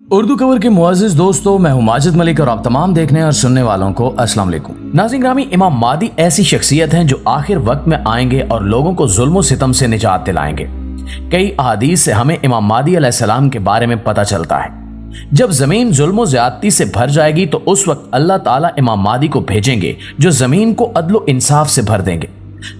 Urdu cover के मुअज़्ज़िज़ दोस्तों, मैं हूं माजिद मलिक और आप तमाम देखने और सुनने वालों को अस्सलाम वालेकुम। नाज़रीन ग्रामी, इमाम मादी ऐसी शख्सियत हैं जो आखिर वक्त में आएंगे और लोगों को जुल्म सितम से निजात दिलाएंगे। कई अहादीस से हमें इमाम मादी अलैहिस्सलाम के बारे में पता चलता है। जब जमीन जुल्म ज़्यादती से भर जाएगी तो उस वक्त अल्लाह ताला इमाम मादी को भेजेंगे जो जमीन को अदल इंसाफ से भर देंगे।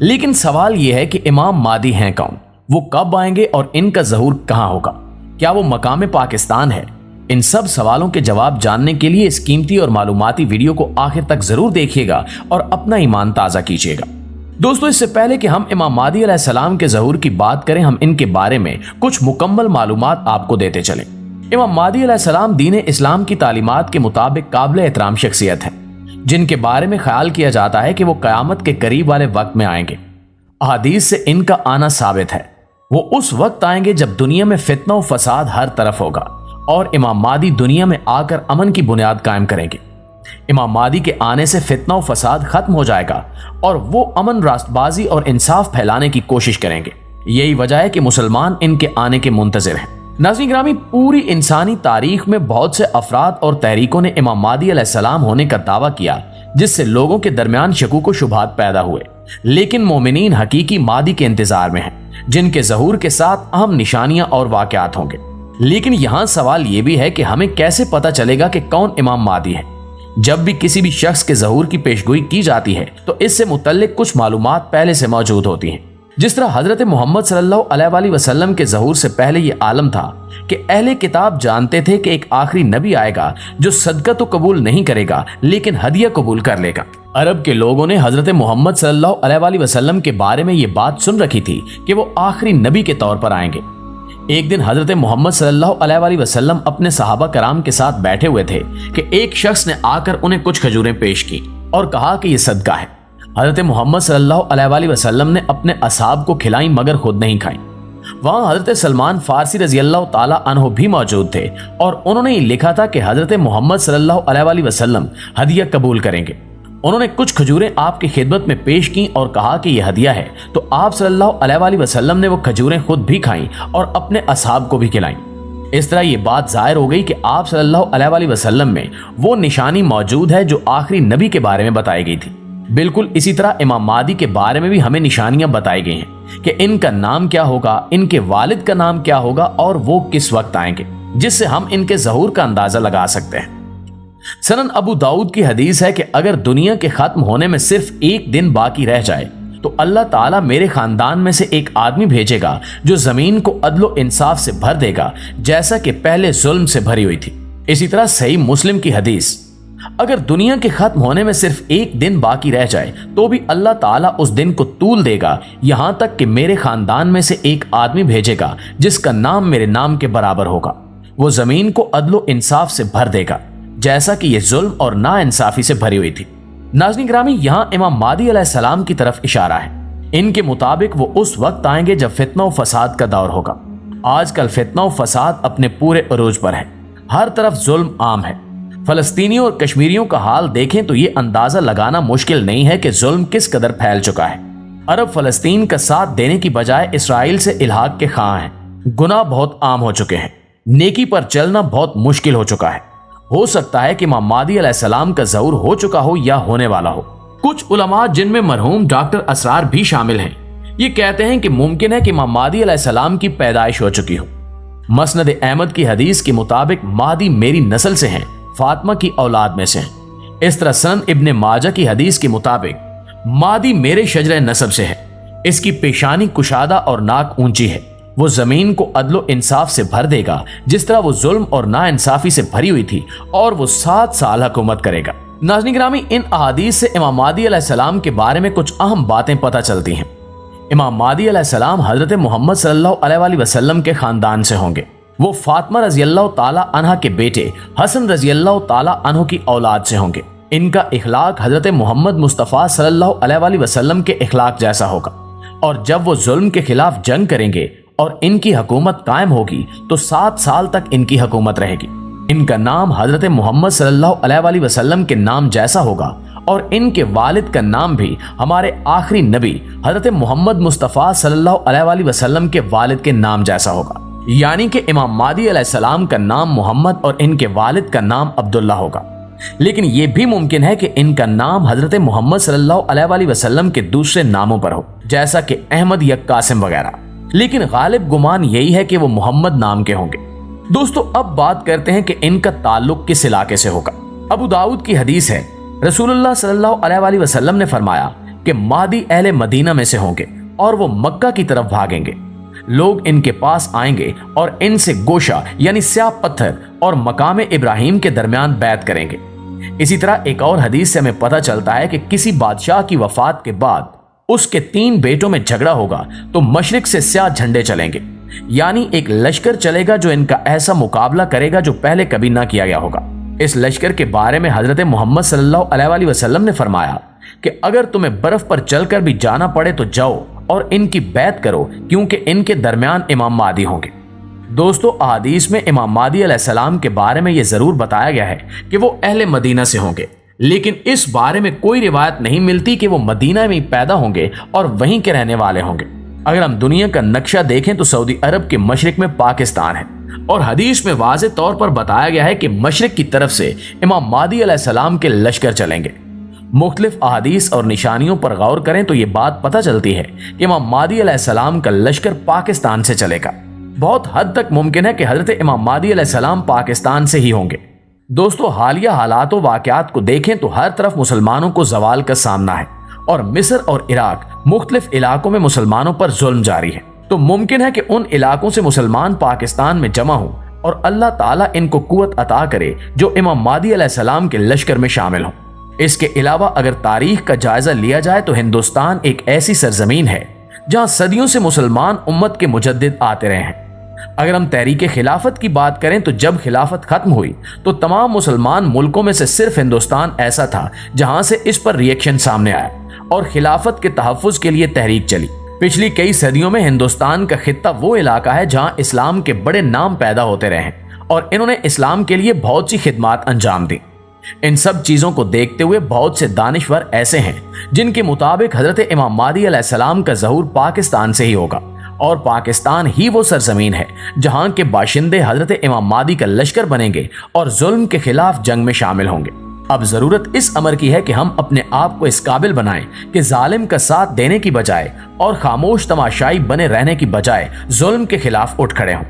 लेकिन सवाल यह है कि इमाम मादी हैं कौन, वो कब आएंगे और इनका ज़हूर कहाँ होगा, क्या वो मकाम पाकिस्तान है? इन सब सवालों के जवाब जानने के लिए इस कीमती और मालूमाती वीडियो को आखिर तक जरूर देखिएगा और अपना ईमान ताज़ा कीजिएगा। दोस्तों, इससे पहले कि हम इमाम मादी अलैहिस्सलाम के ज़हूर की बात करें, हम इनके बारे में कुछ मुकम्मल मालूमात आपको देते चलें। इमाम मादी अलैहिस्सलाम दीन इस्लाम की तालीमात के मुताबिक काबिल एहतराम शख्सियत है, जिनके बारे में ख्याल किया जाता है कि वो क़यामत के करीब वाले वक्त में आएंगे। अहादीस से इनका आना साबित है। वो उस वक्त आएंगे जब दुनिया में फितना और फसाद हर तरफ होगा और इमाम मादी दुनिया में आकर अमन की बुनियाद कायम करेंगे। इमाम मादी के आने से फितना और फसाद खत्म हो जाएगा और वो अमन, रास्तबाजी और इंसाफ फैलाने की कोशिश करेंगे। यही वजह है कि मुसलमान इनके आने के मुंतजिर हैं। नाज़रीन ग्रामी, पूरी इंसानी तारीख में बहुत से अफराद और तहरीकों ने इमाम मादी अलैहिस्सलाम होने का दावा किया, जिससे लोगों के दरमियान शकूक व शुबहात पैदा हुए। लेकिन मोमिनीन हकीकी मादी के इंतजार में हैं, जिनके ज़हूर के साथ अहम निशानियां और वाक़यात होंगे। लेकिन यहां सवाल यह भी है कि हमें कैसे पता चलेगा कि कौन इमाम मादी है। जब भी किसी भी शख्स के ज़हूर की पेशगोई की जाती है तो इससे मुतल्लिक कुछ मालूमात पहले से मौजूद होती हैं। जिस तरह हजरत मोहम्मद सल्लल्लाहु अलैहि वसल्लम के ज़हूर से पहले यह आलम था कि अहले किताब जानते थे कि एक आखिरी नबी आएगा जो सदका तो कबूल नहीं करेगा लेकिन हदिया कबूल कर लेगा। अरब के लोगों ने हजरत मोहम्मद सल्लल्लाहु अलैहि वसल्लम के बारे में यह बात सुन रखी थी कि वो आखिरी नबी के तौर पर आएंगे। एक दिन हजरत मोहम्मद सल्लल्लाहु अलैहि वसल्लम अपने सहाबा कराम के साथ बैठे हुए थे कि एक शख्स ने आकर उन्हें कुछ खजूरें पेश की और कहा कि यह सदका है। हजरत मोहम्मद सल्लल्लाहु अलैहि वसल्लम ने अपने असहाब को खिलाई मगर खुद नहीं खाई। वहां हजरत सलमान फारसी रजी अल्लाह ताला अन्हु भी मौजूद थे और उन्होंने लिखा था कि हजरत मोहम्मद सल्लल्लाहु अलैहि वसल्लम हदिया कबूल करेंगे। उन्होंने कुछ खजूरें आपकी खिदमत में पेश की और कहा कि यह हदिया है, तो आप सल्लल्लाहु अलैहि वसल्लम ने वो खजूरें खुद भी खाईं और अपने असहाब को भी खिलाईं। इस तरह ये बात जाहिर हो गई कि आप सल्लल्लाहु अलैहि वसल्लम में वो निशानी मौजूद है जो आखिरी नबी के बारे में बताई गई थी। बिल्कुल इसी तरह इमाम मादी के बारे में भी हमें निशानियां बताई गई हैं कि इनका नाम क्या होगा, इनके वालिद का नाम क्या होगा और वो किस वक्त आएंगे, जिससे हम इनके ज़हूर का अंदाजा लगा सकते हैं। सनन अबू दाऊद की हदीस है कि अगर दुनिया के खत्म होने में सिर्फ एक दिन बाकी रह जाए तो अल्लाह ताला मेरे खानदान में से एक आदमी भेजेगा जो जमीन को अदलो इंसाफ से भर देगा, जैसा कि पहले जुल्म से भरी हुई थी। इसी तरह सही मुस्लिम की हदीस, अगर दुनिया के खत्म होने में सिर्फ एक दिन बाकी रह जाए तो भी अल्लाह ताला उस दिन को तूल देगा, यहां तक कि मेरे खानदान में से एक आदमी भेजेगा जिसका नाम मेरे नाम के बराबर होगा। वो जमीन को अदलो इंसाफ से भर देगा, जैसा कि यह जुल्म और नाइंसाफी से भरी हुई थी। नाज़रीन ग्रामी, यहां इमाम मादी अलैहिस्सलाम की तरफ इशारा है। इनके मुताबिक वो उस वक्त आएंगे जब फितना और फसाद का दौर होगा। आजकल फितना और फसाद अपने पूरे अरूज पर है, हर तरफ जुल्म आम है। फलस्तीनियों और कश्मीरियों का हाल देखें तो ये अंदाजा लगाना मुश्किल नहीं है कि जुल्म किस कदर फैल चुका है। अरब फलस्तीन का साथ देने की बजाय इसराइल से इल्हाक के ख्वाह हैं। गुनाह बहुत आम हो चुके हैं, नेकी पर चलना बहुत मुश्किल हो चुका है। हो सकता है कि इमाम मादी अलैहिस्सलाम का ज़हूर हो चुका हो या होने वाला हो। कुछ उलमा, जिनमें मरहूम डॉक्टर असरार भी शामिल हैं, ये कहते हैं कि मुमकिन है कि इमाम मादी अलैहिस्सलाम की पैदाइश हो चुकी हो। मसनद अहमद की हदीस के मुताबिक मादी मेरी नस्ल से हैं, फातिमा की औलाद में से हैं। इस तरह सनन इब्ने माजा की हदीस के मुताबिक मादी मेरे शजरे नसब से है। इसकी पेशानी कुशादा और नाक ऊंची है। वो जमीन को अदलो इंसाफ से भर देगा जिस तरह वो जुल्म और नाइंसाफी से भरी हुई थी, और वो 7 साल हुकूमत करेगा। नाज़रीन ग्रामी, इन अहादीस से इमाम मादी अलैहिस्सलाम के बारे में कुछ अहम बातें पता चलती हैं। इमाम मादी अलैहिस्सलाम हजरत मोहम्मद सल्लल्लाहु अलैहि वसल्लम के खानदान से होंगे। वो फातिमा रजी अल्लाह ताला अन्हा के बेटे हसन रजी अल्लाह ताला अन्हु की औलाद से होंगे। इनका इखलाक हजरत मोहम्मद मुस्तफ़ा सल्लल्लाहु अलैहि वसल्लम के इखलाक जैसा होगा, और जब वो जुल्म के खिलाफ जंग करेंगे और इनकी हुकूमत कायम होगी तो 7 साल तक इनकी हुकूमत रहेगी। इनका नाम हजरत मोहम्मद सल्लल्लाहु अलैहि वसल्लम के नाम जैसा होगा और इनके वालिद का नाम भी हमारे आखिरी नबी हजरत मोहम्मद मुस्तफ़ा सल्लल्लाहु अलैहि वसल्लम के वालिद के नाम जैसा होगा। यानी कि इमाम मादी अलैहिस्सलाम का नाम मोहम्मद और इनके वालिद का नाम अब्दुल्ला होगा। लेकिन यह भी मुमकिन है कि इनका नाम हजरत मोहम्मद सल्लल्लाहु अलैहि वसल्लम के दूसरे नामों पर हो, जैसा कि अहमद या कासिम वगैरह। लेकिन गालिब गुमान यही है कि वो मोहम्मद नाम के होंगे। दोस्तों, अब बात करते हैं कि इनका ताल्लुक किस इलाके से होगा। अबू दाऊद की हदीस है, रसूलुल्लाह सल्लल्लाहु अलैहि वसल्लम ने फरमाया कि मादी अहले मदीना में से होंगे और वो मक्का की तरफ भागेंगे। लोग इनके पास आएंगे और इनसे गोशा यानी स्याह पत्थर और मकाम इब्राहिम के दरमियान बैत करेंगे। इसी तरह एक और हदीस से हमें पता चलता है कि किसी बादशाह की वफात के बाद उसके 3 बेटों में झगड़ा होगा तो मशरिक से स्याह झंडे चलेंगे, यानी एक लश्कर चलेगा जो इनका ऐसा मुकाबला करेगा जो पहले कभी ना किया गया होगा। इस लश्कर के बारे में हजरत मोहम्मद सल्लल्लाहु अलैहि वसल्लम ने फरमाया कि अगर तुम्हें बर्फ पर चलकर भी जाना पड़े तो जाओ और इनकी बैत करो, क्योंकि इनके दरमियान इमाम मादी होंगे। दोस्तों, अहादीस में इमाम मादी अलैहिस्सलाम के बारे में यह जरूर बताया गया है कि वो अहले मदीना से होंगे, लेकिन इस बारे में कोई रिवायत नहीं मिलती कि वो मदीना में ही पैदा होंगे और वहीं के रहने वाले होंगे। अगर हम दुनिया का नक्शा देखें तो सऊदी अरब के मशरिक में पाकिस्तान है और हदीस में वाज़ेह तौर पर बताया गया है कि मशरिक की तरफ से इमाम मादी अलैहिस्सलाम के लश्कर चलेंगे। मुख्तलिफ अहादीस और निशानियों पर गौर करें तो ये बात पता चलती है कि इमाम मादी अलैहिस्सलाम का लश्कर पाकिस्तान से चलेगा। बहुत हद तक मुमकिन है कि हजरत इमाम मादी अलैहिस्सलाम पाकिस्तान से ही होंगे। दोस्तों, हालिया हालात व वाक़यात को देखें तो हर तरफ मुसलमानों को जवाल का सामना है और मिस्र और इराक मुख्तलिफ इलाकों में मुसलमानों पर जुल्म जारी है। तो मुमकिन है कि उन इलाकों से मुसलमान पाकिस्तान में जमा हों और अल्लाह ताला इनको कुव्वत अता करे जो इमाम मादी अलैहिस्सलाम के लश्कर में शामिल हों। इसके अलावा अगर तारीख का जायजा लिया जाए तो हिंदुस्तान एक ऐसी सरजमीन है जहां सदियों से मुसलमान उम्मत के मुजद्दिद आते रहे हैं। अगर हम तहरीक खिलाफत की बात करें तो जब खिलाफत खत्म हुई तो तमाम मुसलमान मुल्कों में से सिर्फ हिंदुस्तान ऐसा था जहां से इस पर रिएक्शन सामने आया और खिलाफत के तहफ़्फ़ुज़ के लिए तहरीक चली। पिछली कई सदियों में हिंदुस्तान का खित्ता वो इलाका है जहां इस्लाम के बड़े नाम पैदा होते रहे हैं और इन्होंने इस्लाम के लिए बहुत सी खिदमात अंजाम दी। इन सब चीजों को देखते हुए बहुत से दानिशवर ऐसे हैं जिनके मुताबिक हजरत इमाम मादी अलैहिस्सलाम का ज़हूर पाकिस्तान से ही होगा और पाकिस्तान ही वो सरजमीन है जहां के बाशिंदे हजरत इमाम मादी का लश्कर बनेंगे और जुल्म के खिलाफ जंग में शामिल होंगे। अब जरूरत इस अमर की है कि हम अपने आप को इस काबिल बनाएं कि जालिम का साथ देने की बजाय और खामोश तमाशाई बने रहने की बजाय जुल्म के खिलाफ उठ खड़े हों।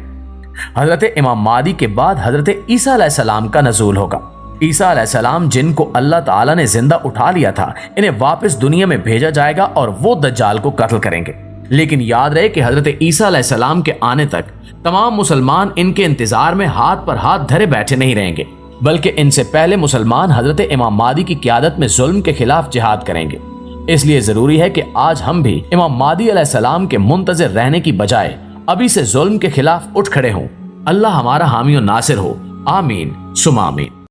हजरत इमाम मादी के बाद हजरत ईसा अलैहिस्सलाम का नज़ूल होगा। ईसा अलैहिस्सलाम जिनको अल्लाह ताला ने जिंदा उठा लिया था, इन्हें वापस दुनिया में भेजा जाएगा और वो दज्जाल को कत्ल करेंगे। लेकिन याद रहे कि हजरत ईसा अलैहिस्सलाम के आने तक तमाम मुसलमान इनके इंतजार में हाथ पर हाथ धरे बैठे नहीं रहेंगे, बल्कि इनसे पहले मुसलमान हजरत इमाम मादी की क़यादत में जुल्म के खिलाफ जिहाद करेंगे। इसलिए जरूरी है कि आज हम भी इमाम मादी अलैहिस्सलाम के मुंतज़िर रहने की बजाय अभी से जुल्म के खिलाफ उठ खड़े हों। अल्लाह हमारा हामी और नासिर हो। आमीन सुमा आमीन।